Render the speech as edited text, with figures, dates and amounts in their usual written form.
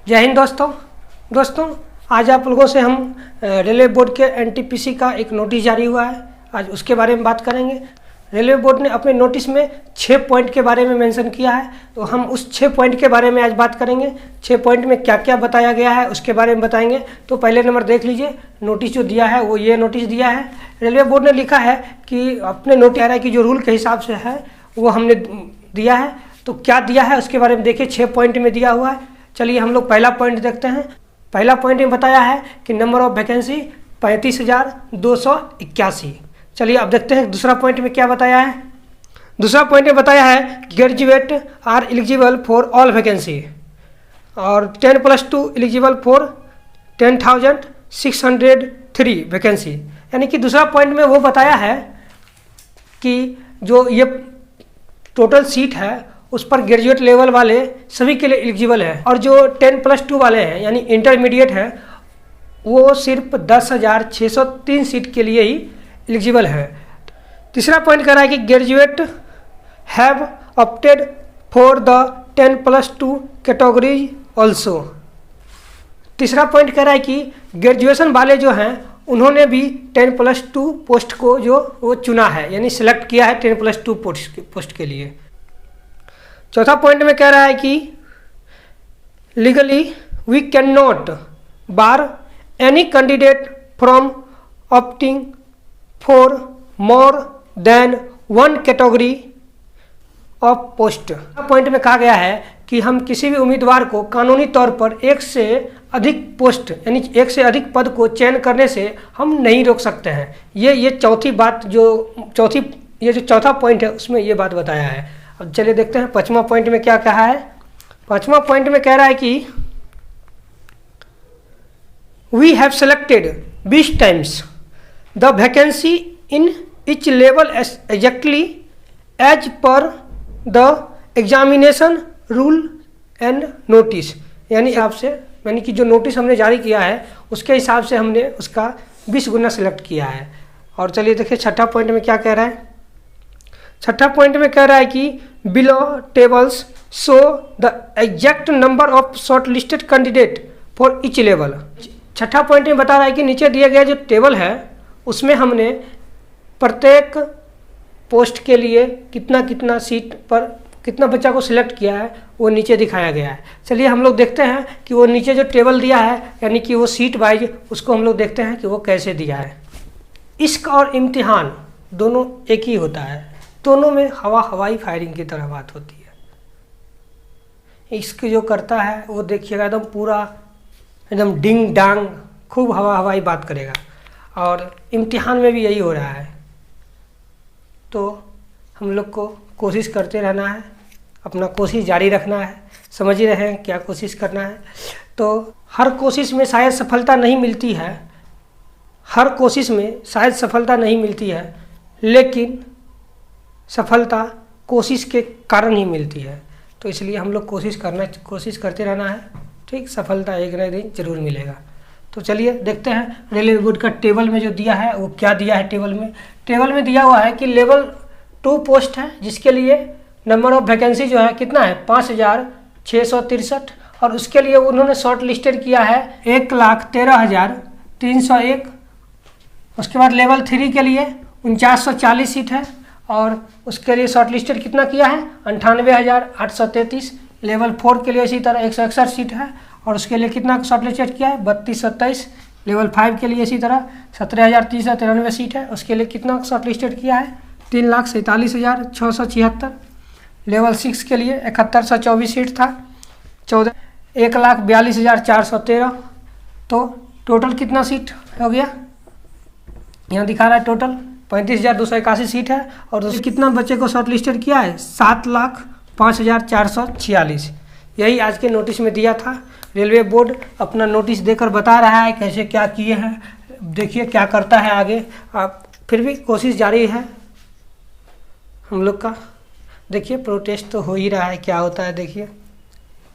जय हिंद दोस्तों आज आप लोगों से हम रेलवे बोर्ड के एनटीपीसी का एक नोटिस जारी हुआ है। आज उसके बारे में बात करेंगे। रेलवे बोर्ड ने अपने नोटिस में 6 पॉइंट के बारे में मेंशन किया है, तो हम उस 6 पॉइंट के बारे में आज बात करेंगे। 6 पॉइंट में क्या क्या बताया गया है उसके बारे में बताएंगे। तो पहले नंबर देख लीजिए, नोटिस जो दिया है वो ये नोटिस दिया है। रेलवे बोर्ड ने लिखा है कि अपने नोटिस है कि जो रूल के हिसाब से है वो हमने दिया है। तो क्या दिया है उसके बारे में देखिए, 6 पॉइंट में दिया हुआ है। चलिए हम लोग पहला पॉइंट देखते हैं। पहला पॉइंट में बताया है कि नंबर ऑफ वैकेंसी 35,281। चलिए अब देखते हैं दूसरा पॉइंट में क्या बताया है। दूसरा पॉइंट में बताया है graduate are eligible for all vacancy और 10+2 एलिजिबल फॉर 10,603 वैकेंसी। यानी कि दूसरा पॉइंट में वो बताया है कि जो ये टोटल सीट है उस पर ग्रेजुएट लेवल वाले सभी के लिए एलिजिबल है, और जो 10+2 वाले हैं यानी इंटरमीडिएट है वो सिर्फ 10,603 सीट के लिए ही एलिजिबल है। तीसरा पॉइंट कह रहा है कि graduate have opted for the 10+2 categories also. तीसरा पॉइंट कह रहा है कि ग्रेजुएशन वाले जो हैं उन्होंने भी 10+2 पोस्ट को जो वो चुना है, यानी सिलेक्ट किया है 10+2 पोस्ट के लिए। चौथा पॉइंट में कह रहा है कि legally we can not bar any candidate from opting for more than 1 category of post. Point में कहा गया है कि हम किसी भी उम्मीदवार को कानूनी तौर पर एक से अधिक पोस्ट यानी एक से अधिक पद को चयन करने से हम नहीं रोक सकते हैं। ये चौथा पॉइंट है उसमें ये बात बताया है। अब चलिए देखते हैं पांचवा पॉइंट में क्या कहा है। पांचवा पॉइंट में कह रहा है कि we have selected 20 times the vacancy in each level exactly as per the examination rule and notice. यानी कि जो नोटिस हमने जारी किया है उसके हिसाब से हमने उसका 20 गुना सेलेक्ट किया है। और चलिए देखिए छठा पॉइंट में क्या कह रहा है। छठा पॉइंट में कह रहा है कि below tables show the exact number of short listed candidate for each level. छठा पॉइंट में बता रहा है कि नीचे दिया गया जो टेबल है उसमें हमने प्रत्येक पोस्ट के लिए कितना सीट पर कितना बच्चा को सिलेक्ट किया है वो नीचे दिखाया गया है। चलिए हम लोग देखते हैं कि वो नीचे जो टेबल दिया है यानी कि वो सीट वाइज उसको हम लोग देखते हैं कि वो कैसे दिया है। इश्क और इम्तिहान दोनों एक ही होता है, दोनों में हवाई फायरिंग की तरह बात होती है। इश्क जो करता है वो देखिएगा एकदम पूरा एकदम डिंग डांग खूब हवाई बात करेगा, और इम्तिहान में भी यही हो रहा है। तो हम लोग को कोशिश करते रहना है, अपना कोशिश जारी रखना है। समझ ही रहे हैं क्या कोशिश करना है। तो हर कोशिश में शायद सफलता नहीं मिलती है, लेकिन सफलता कोशिश के कारण ही मिलती है। तो इसलिए हम लोग कोशिश करते रहना है। ठीक, सफलता एक ना एक दिन जरूर मिलेगा। तो चलिए देखते हैं रेलवे बोर्ड का टेबल में जो दिया है वो क्या दिया है। टेबल में दिया हुआ है कि लेवल 2 पोस्ट है जिसके लिए नंबर ऑफ वैकेंसी जो है कितना है 5,663, और उसके लिए उन्होंने शॉर्ट लिस्टेड किया है 1,13,301। उसके बाद लेवल 3 के लिए 4940 सीट है, और उसके लिए शॉर्ट लिस्टेड कितना किया है 98,833। लेवल 4 के लिए इसी तरह 161 सीट है, और उसके लिए कितना शॉर्ट लिस्टेड किया है 3227। लेवल 5 के लिए इसी तरह 17,393 सीट है, उसके लिए कितना शॉर्ट लिस्टेड किया है 3,47,676। लेवल 6 के लिए 7124 सीट था, 1,42,413। तो टोटल कितना सीट हो गया यहाँ दिखा रहा है, टोटल 35,281 सीट है। और उसमें कितना बच्चे को शॉर्ट लिस्टेड किया है 7,05,446। यही आज के नोटिस में दिया था। रेलवे बोर्ड अपना नोटिस देकर बता रहा है कैसे क्या किए हैं, देखिए क्या करता है आगे। फिर भी कोशिश जारी है हम लोग का। देखिए प्रोटेस्ट तो हो ही रहा है, क्या होता है देखिए।